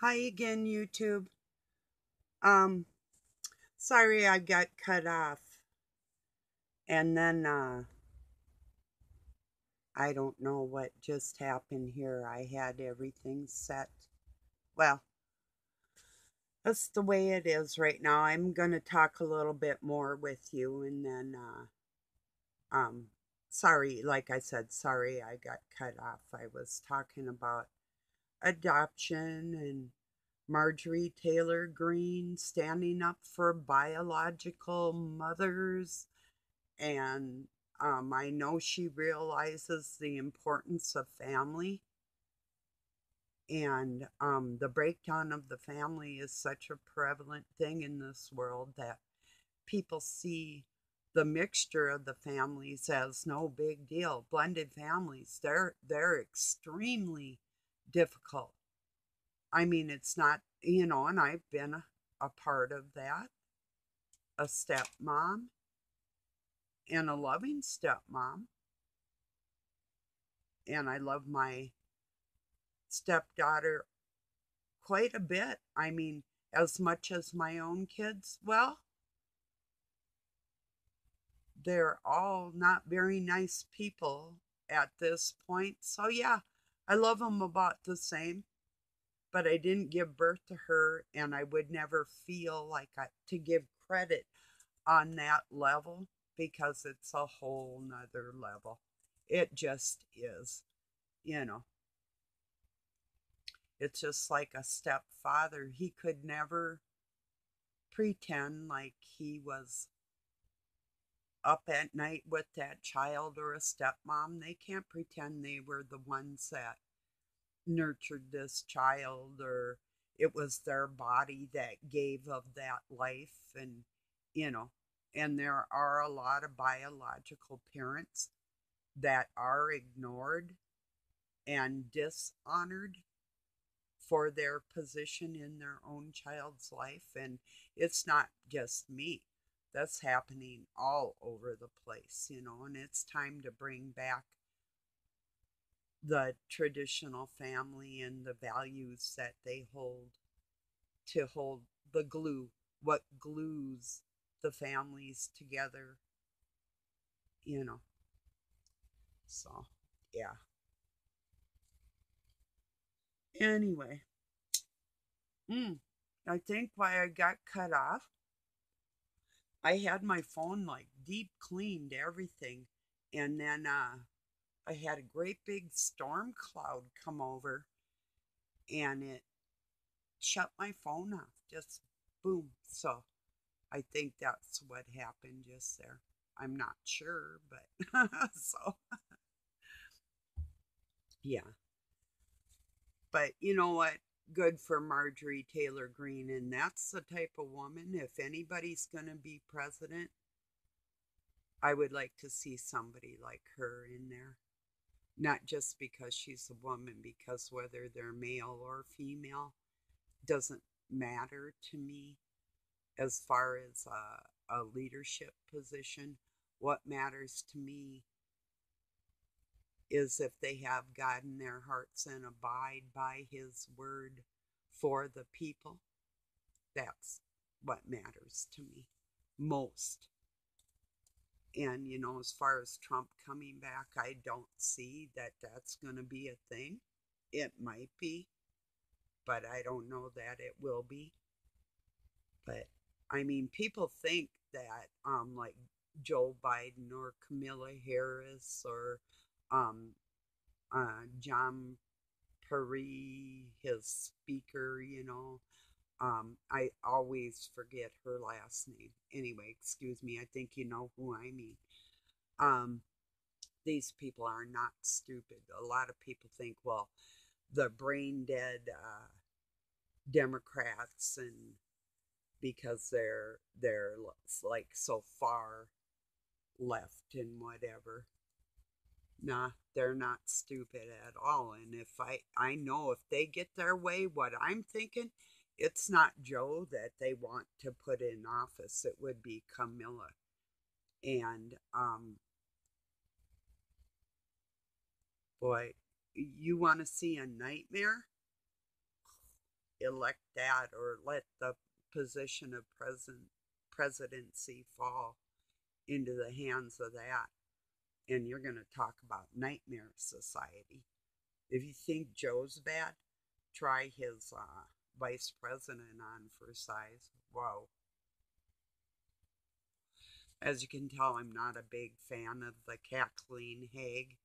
Hi again, YouTube. Um, Sorry I got cut off. And then I don't know what just happened here. I had everything set. Well, that's the way it is right now. I'm going to talk a little bit more with you and then um sorry, like I said, sorry I got cut off. I was talking about adoption and Marjorie Taylor Greene standing up for biological mothers. And I know she realizes the importance of family. And the breakdown of the family is such a prevalent thing in this world that people see the mixture of the families as no big deal. Blended families, they're extremely difficult. I mean, it's not, and I've been a part of that, a stepmom and a loving stepmom. And I love my stepdaughter quite a bit. I mean, as much as my own kids. Well, they're all not very nice people at this point. So, yeah, I love them about the same. But I didn't give birth to her, and I would never feel like to give credit on that level because it's a whole nother level. It just is, you know. It's just like a stepfather. He could never pretend like he was up at night with that child or a stepmom. They can't pretend they were the ones that nurtured this child or it was their body that gave of that life. And, you know, and there are a lot of biological parents that are ignored and dishonored for their position in their own child's life. And it's not just me, that's happening all over the place. And it's time to bring back the traditional family and the values that they hold to hold the glue, what glues the families together. So, yeah. Anyway, mm, I think why I got cut off, I had my phone like deep cleaned everything, and then I had a great big storm cloud come over, and it shut my phone off. Just boom. So I think that's what happened just there. I'm not sure, but so yeah. But you know what? Good for Marjorie Taylor Greene, and that's the type of woman. If anybody's gonna be president, I would like to see somebody like her in there. Not just because she's a woman, because whether they're male or female doesn't matter to me as far as a leadership position. What matters to me is if they have God in their hearts and abide by His word for the people. That's what matters to me most. And as far as Trump coming back, I don't see that that's going to be a thing. It might be, but I don't know that it will be. But I mean, people think that like Joe Biden or Kamala Harris or um, John Perry, his speaker. I always forget her last name. Anyway, excuse me. I think you know who I mean. Um, these people are not stupid. A lot of people think, well, the brain dead Democrats, and because they're like so far left and whatever. Nah, they're not stupid at all. And if I know if they get their way, what I'm thinking, it's not Joe that they want to put in office. It would be Camilla. And boy, you want to see a nightmare? elect that or let the position of presidency fall into the hands of that. And you're going to talk about nightmare society. If you think Joe's bad, try his vice president on for size. Whoa. As you can tell, I'm not a big fan of the Kathleen Haig.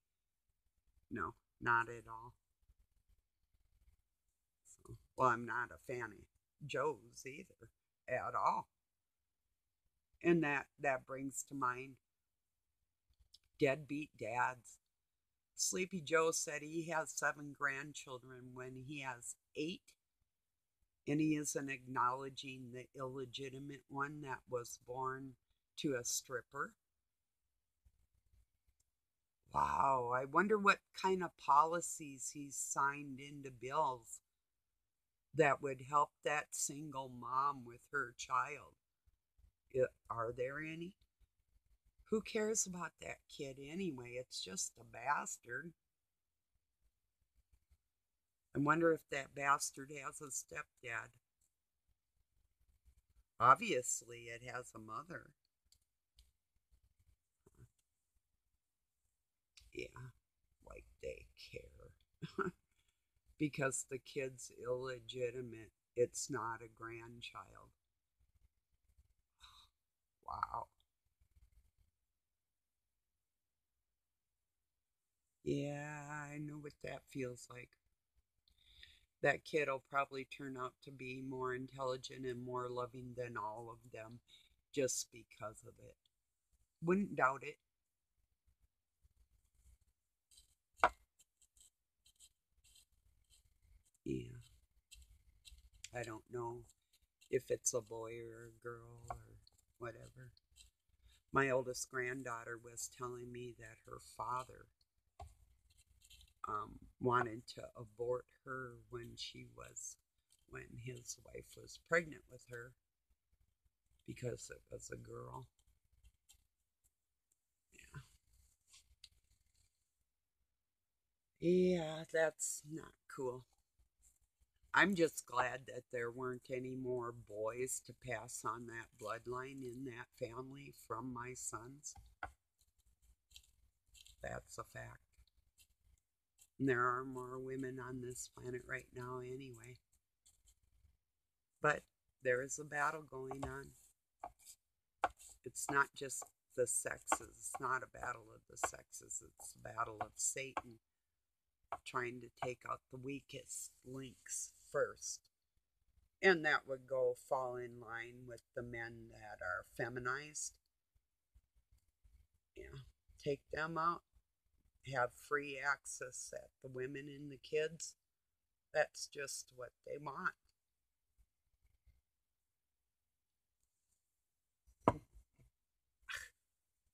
No, not at all. So, well, I'm not a fan of Joe's either at all. And that brings to mind deadbeat dads. Sleepy Joe said he has 7 grandchildren when he has 8, and he isn't acknowledging the illegitimate one that was born to a stripper. Wow, I wonder what kind of policies he's signed into bills that would help that single mom with her child. Are there any? Who cares about that kid anyway? It's just a bastard. I wonder if that bastard has a stepdad. Obviously, it has a mother. Yeah, like they care. Because the kid's illegitimate, it's not a grandchild. Wow. Yeah, I know what that feels like. That kid will probably turn out to be more intelligent and more loving than all of them just because of it. Wouldn't doubt it. Yeah, I don't know if it's a boy or a girl or whatever. My oldest granddaughter was telling me that her father wanted to abort her when his wife was pregnant with her because it was a girl. Yeah, that's not cool. I'm just glad that there weren't any more boys to pass on that bloodline in that family from my sons. That's a fact. And there are more women on this planet right now anyway. But there is a battle going on. It's not just the sexes. It's not a battle of the sexes. It's a battle of Satan trying to take out the weakest links first. And that would fall in line with the men that are feminized. Yeah, take them out, have free access at the women and the kids. That's just what they want.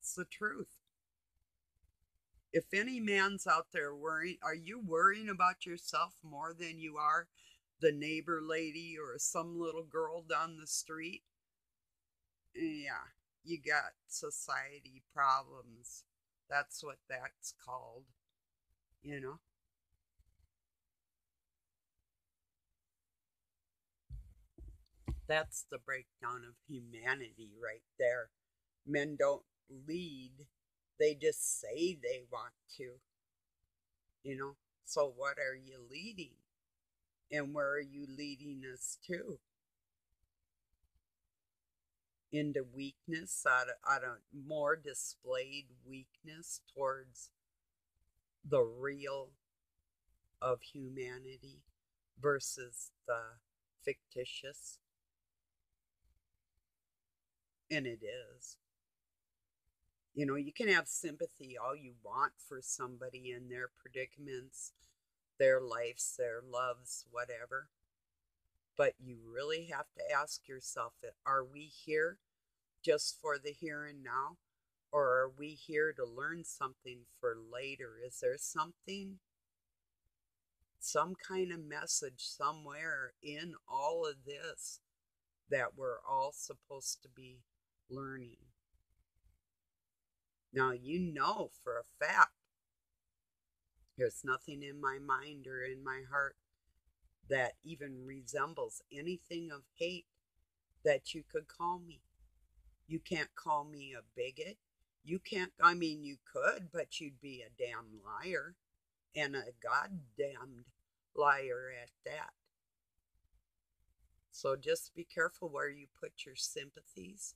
It's the truth. If any man's out there worrying, are you worrying about yourself more than you are the neighbor lady or some little girl down the street? Yeah, you got society problems. That's what that's called, you know? That's the breakdown of humanity right there. Men don't lead, they just say they want to, you know? So, what are you leading? And where are you leading us to? Into weakness, out of more displayed weakness towards the real of humanity versus the fictitious. And it is. You know, you can have sympathy all you want for somebody in their predicaments, their lives, their loves, whatever. But you really have to ask yourself, are we here just for the here and now? Or are we here to learn something for later? Is there something, some kind of message somewhere in all of this that we're all supposed to be learning? Now, you know for a fact, there's nothing in my mind or in my heart that even resembles anything of hate that you could call me. You can't call me a bigot. You can't, I mean, you could, but you'd be a damn liar, and a goddamned liar at that. So just be careful where you put your sympathies,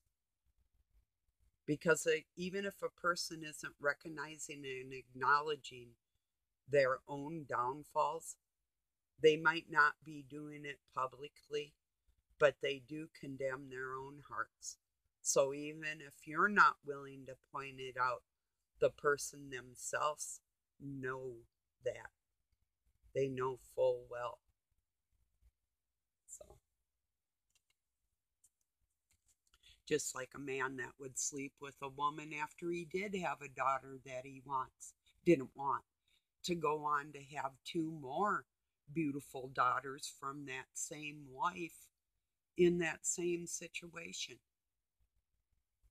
because even if a person isn't recognizing and acknowledging their own downfalls, they might not be doing it publicly, but they do condemn their own hearts. So even if you're not willing to point it out, the person themselves know that. They know full well. So just like a man that would sleep with a woman after he did have a daughter that he didn't want, to go on to have two more beautiful daughters from that same wife in that same situation.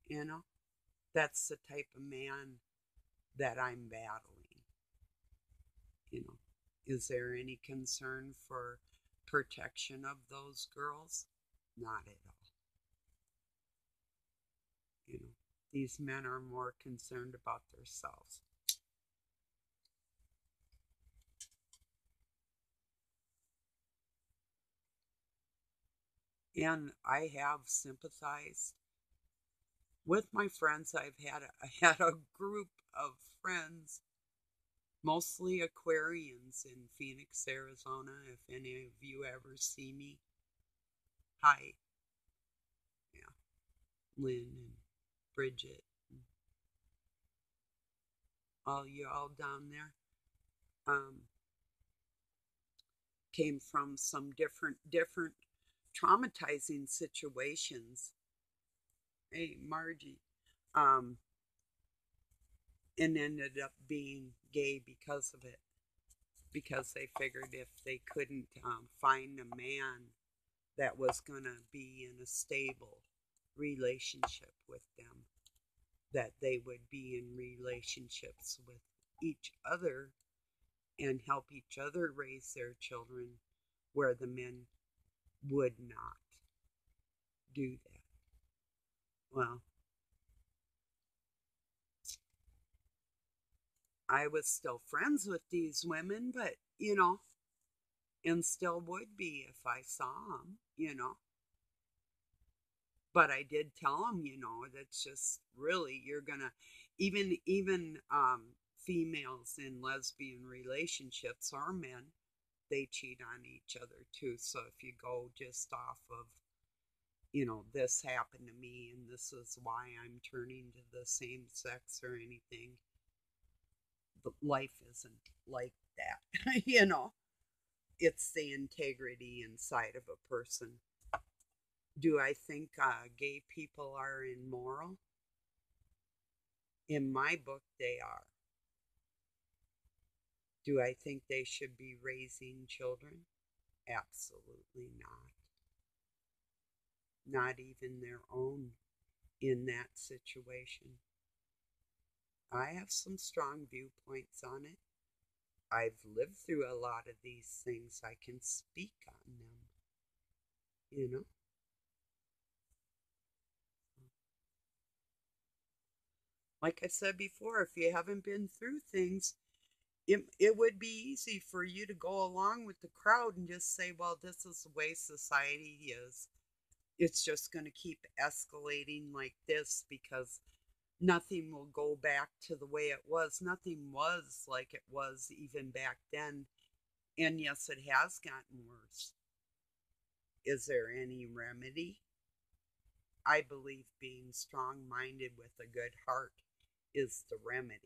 You know, that's the type of man that I'm battling. You know, is there any concern for protection of those girls? Not at all. You know, these men are more concerned about themselves. And I have sympathized with my friends. I had a group of friends, mostly Aquarians in Phoenix, Arizona. If any of you ever see me, hi. Yeah, Lynn and Bridget, and all you all down there. Um, Came from some different traumatizing situations. Hey, Margie. Um, and ended up being gay because of it. Because they figured if they couldn't find a man that was going to be in a stable relationship with them, that they would be in relationships with each other and help each other raise their children, where the men would not do that. Well, I was still friends with these women, but, and still would be if I saw them. But I did tell them, that's just really, you're gonna, even females in lesbian relationships or men, they cheat on each other too. So if you go just off of, this happened to me and this is why I'm turning to the same sex or anything, life isn't like that. It's the integrity inside of a person. Do I think gay people are immoral? In my book, they are. Do I think they should be raising children? Absolutely not. Not even their own in that situation. I have some strong viewpoints on it. I've lived through a lot of these things. I can speak on them, you know? Like I said before, if you haven't been through things, it would be easy for you to go along with the crowd and just say, well, this is the way society is. It's just going to keep escalating like this because nothing will go back to the way it was. Nothing was like it was even back then. And yes, it has gotten worse. Is there any remedy? I believe being strong minded with a good heart is the remedy.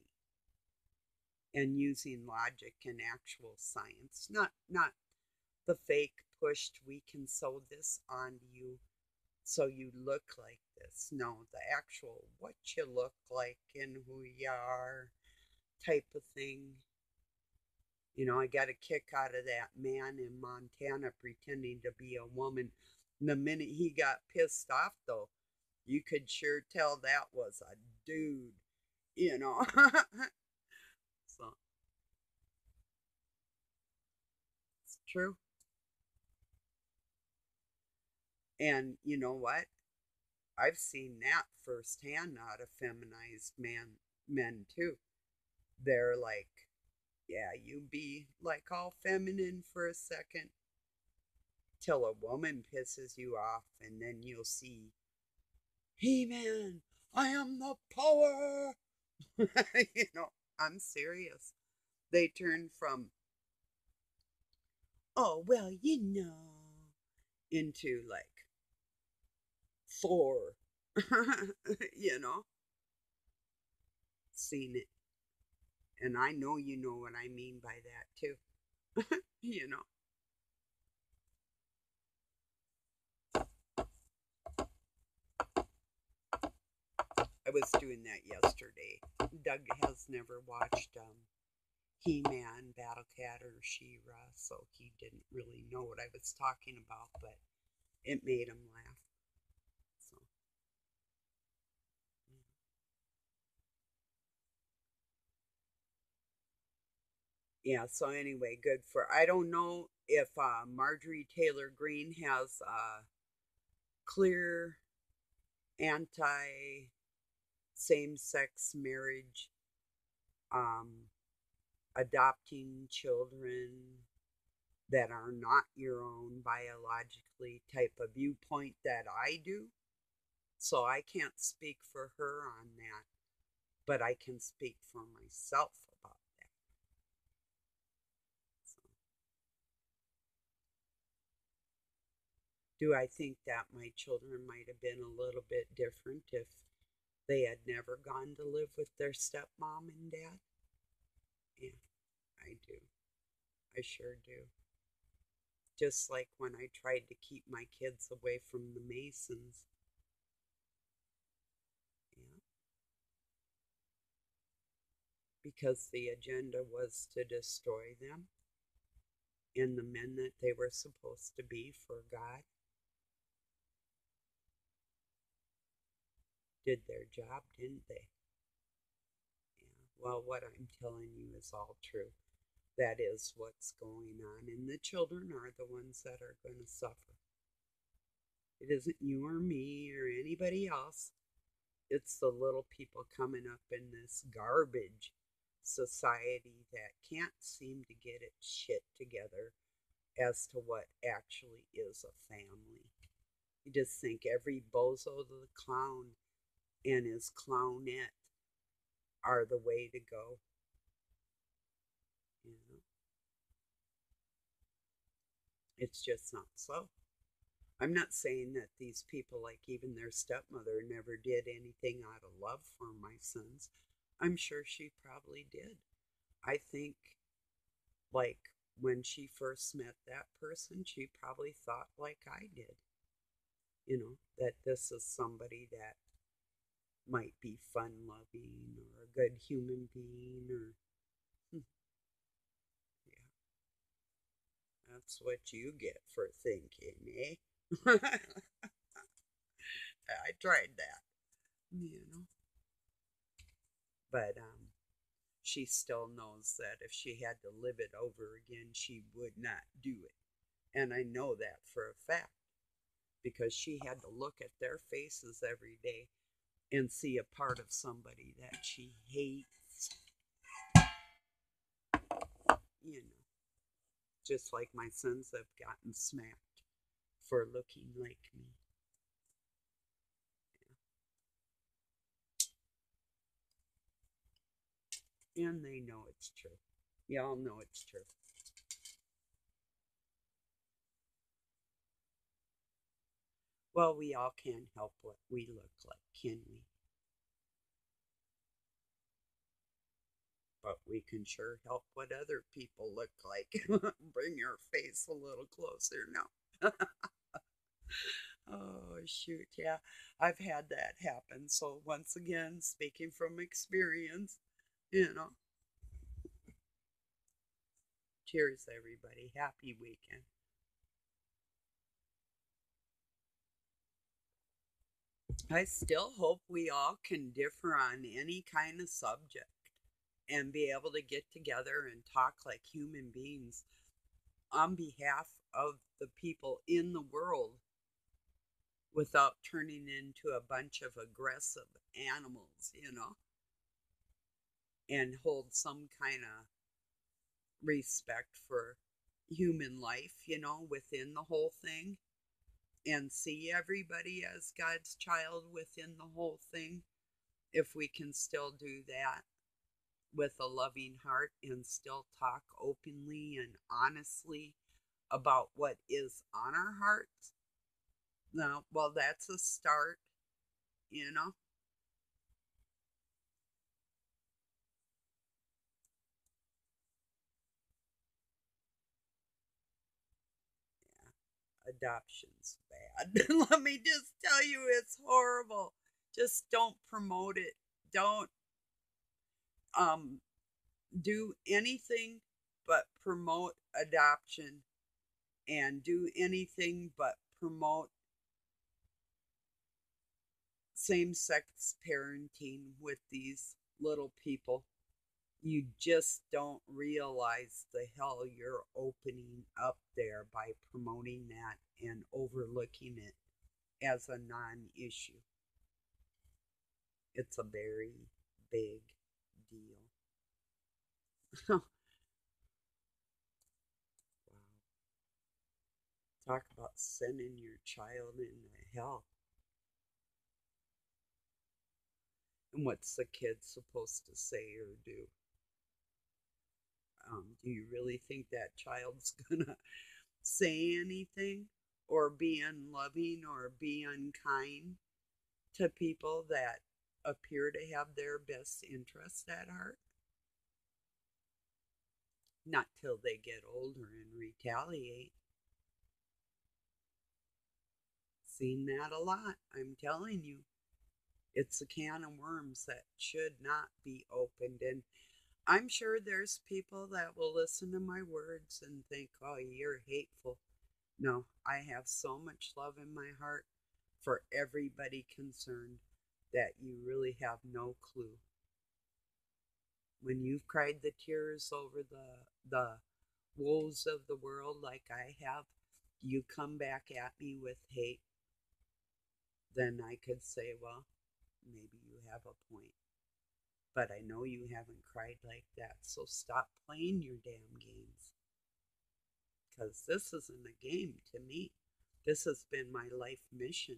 And using logic and actual science, not the fake pushed, we can sew this onto you so you look like this. No, the actual what you look like and who you are type of thing. I got a kick out of that man in Montana pretending to be a woman. The minute he got pissed off, though, you could sure tell that was a dude, you know. So, it's true. And you know what? I've seen that firsthand out of feminized men too. They're like, yeah, you be like all feminine for a second till a woman pisses you off, and then you'll see, He Man, I am the power. you know, I'm serious. They turn from, oh, well, into like Thor. you know, seen it. And I know you know what I mean by that too. you know. I was doing that yesterday. Doug has never watched He-Man, Battle Cat, or She-Ra, so he didn't really know what I was talking about, but it made him laugh. So, yeah. So anyway, good for. I don't know if Marjorie Taylor Greene has clear anti same-sex marriage, um, adopting children that are not your own biologically type of viewpoint that I do. So I can't speak for her on that, but I can speak for myself about that. So, do I think that my children might have been a little bit different if they had never gone to live with their stepmom and dad? Yeah, I do. I sure do. Just like when I tried to keep my kids away from the Masons. Yeah, because the agenda was to destroy them and the men that they were supposed to be for God did their job, didn't they? Yeah. Well, what I'm telling you is all true. That is what's going on, and the children are the ones that are going to suffer. It isn't you or me or anybody else. It's the little people coming up in this garbage society that can't seem to get its shit together as to what actually is a family. You just think every bozo to the clown and his clownette are the way to go. You know, it's just not so. I'm not saying that these people, like even their stepmother, never did anything out of love for my sons. I'm sure she probably did. I think, like, when she first met that person, she probably thought like I did, that this is somebody that might be fun loving or a good human being or, yeah, that's what you get for thinking, eh? I tried that, you know. But she still knows that if she had to live it over again, she would not do it. And I know that for a fact because she had to look at their faces every day and see a part of somebody that she hates, you know, just like my sons have gotten smacked for looking like me. And they know it's true. Y'all know it's true. Well, we all can't help what we look like, can we? But we can sure help what other people look like. Bring your face a little closer now. oh, shoot. Yeah, I've had that happen. So, once again, speaking from experience, you know, cheers, everybody. Happy weekend. I still hope we all can differ on any kind of subject and be able to get together and talk like human beings on behalf of the people in the world without turning into a bunch of aggressive animals, and hold some kind of respect for human life, within the whole thing, and see everybody as God's child within the whole thing. If we can still do that with a loving heart and still talk openly and honestly about what is on our hearts, now, well, that's a start, you know. Adoption's bad. Let me just tell you, it's horrible. Just don't promote it. Don't um do anything but promote adoption, and do anything but promote same-sex parenting with these little people. You just don't realize the hell you're opening up there by promoting that and overlooking it as a non-issue. It's a very big deal. Wow. Talk about sending your child into hell. And what's the kid supposed to say or do? Do you really think that child's gonna say anything or be unloving or be unkind to people that appear to have their best interests at heart? Not till they get older and retaliate. Seen that a lot, I'm telling you. It's a can of worms that should not be opened. And I'm sure there's people that will listen to my words and think, oh, you're hateful. No, I have so much love in my heart for everybody concerned that you really have no clue. When you've cried the tears over the woes of the world like I have, you come back at me with hate, then I could say, well, maybe you have a point. But I know you haven't cried like that, so stop playing your damn games. Because this isn't a game to me. This has been my life mission,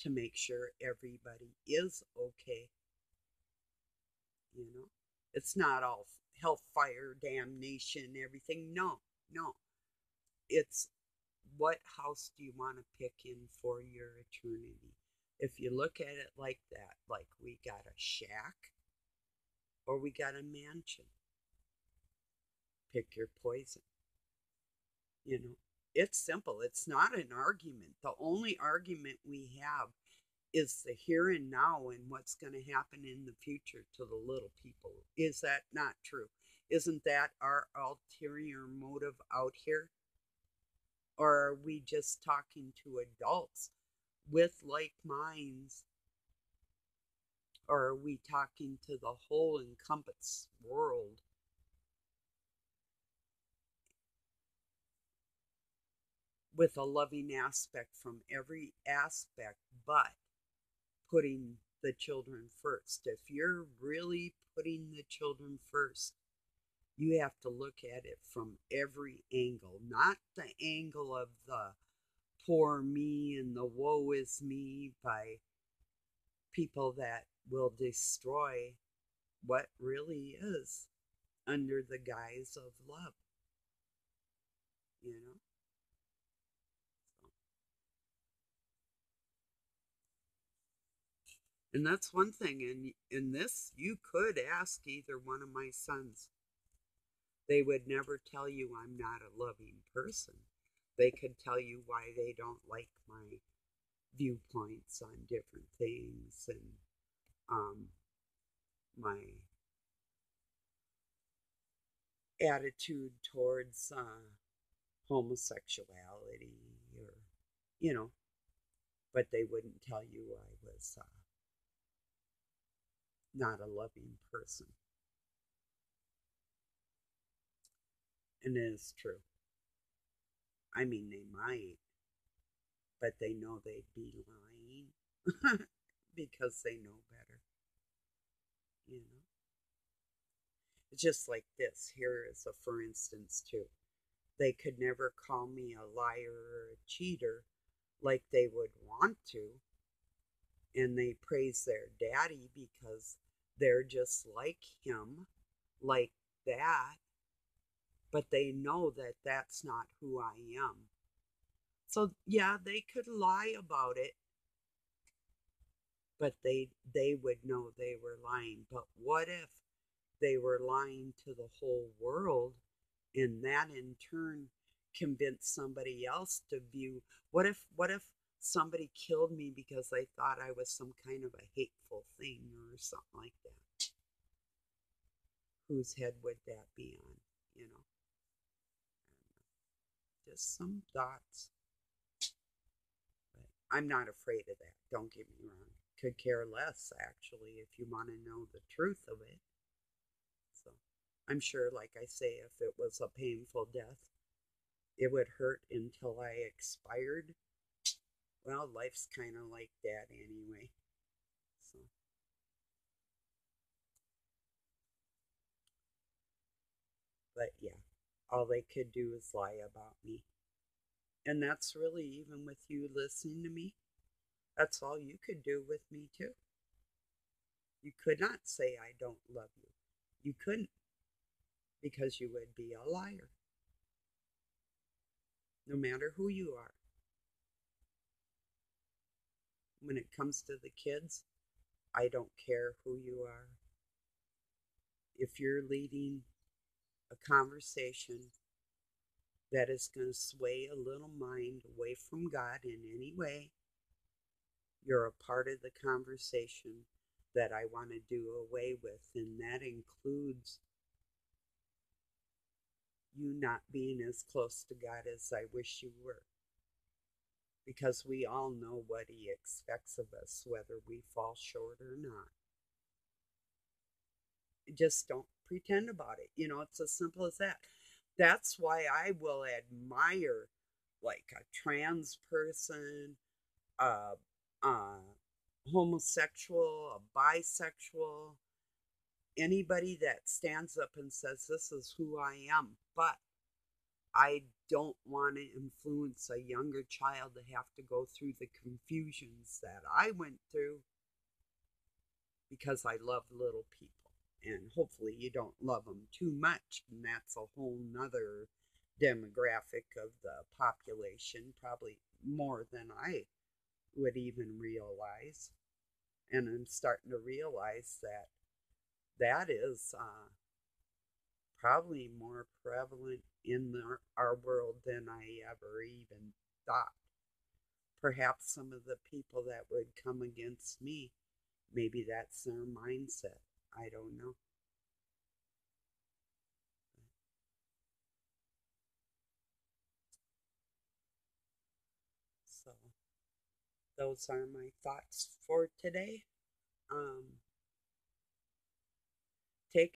to make sure everybody is okay. You know, it's not all hellfire, damnation, everything. No, no. It's what house do you want to pick in for your eternity? If you look at it like that, like we got a shack or we got a mansion, pick your poison. You know, it's simple. It's not an argument. The only argument we have is the here and now and what's going to happen in the future to the little people. Is that not true? Isn't that our ulterior motive out here? Or are we just talking to adults with like minds? Or are we talking to the whole encompass world? With a loving aspect from every aspect, but putting the children first. If you're really putting the children first, you have to look at it from every angle, not the angle of the poor me and the woe is me by people that will destroy what really is under the guise of love, you know? So, and that's one thing. In this, you could ask either one of my sons. They would never tell you I'm not a loving person. They could tell you why they don't like my viewpoints on different things, and my attitude towards homosexuality, or, you know, but they wouldn't tell you I was not a loving person. And it is true. I mean, they might, but they know they'd be lying because they know better, you know. It's just like this. Here is a for instance, too. They could never call me a liar or a cheater like they would want to, and they praise their daddy because they're just like him, like that, but they know that that's not who I am. So yeah, they could lie about it, but they would know they were lying. But what if they were lying to the whole world, and that in turn convinced someby else to view, what if somebody killed me because they thought I was some kind of a hateful thing or something like that? Whose head would that be on, you know? Just some thoughts. But I'm not afraid of that, don't get me wrong. Could care less, actually, if you want to know the truth of it. So I'm sure, like I say, if it was a painful death, it would hurt until I expired. Well, life's kind of like that anyway. So, but yeah, all they could do is lie about me. And that's really, even with you listening to me, that's all you could do with me, too. You could not say, I don't love you. You couldn't, because you would be a liar, no matter who you are. When it comes to the kids, I don't care who you are. If you're leading a conversation that is going to sway a little mind away from God in any way, you're a part of the conversation that I want to do away with. And that includes you not being as close to God as I wish you were. Because we all know what He expects of us, whether we fall short or not. Just don't pretend about it. It's as simple as that. That's why I will admire, like, a trans person, a, a homosexual, a bisexual, anybody that stands up and says, This is who I am. But I don't want to influence a younger child to have to go through the confusions that I went through, because I love little people. And hopefully you don't love them too much. And that's a whole nother demographic of the population, probably more than I would even realize. And I'm starting to realize that that is probably more prevalent in our world than I ever even thought. Perhaps some of the people that would come against me, maybe that's their mindset. I don't know. So those are my thoughts for today. Um,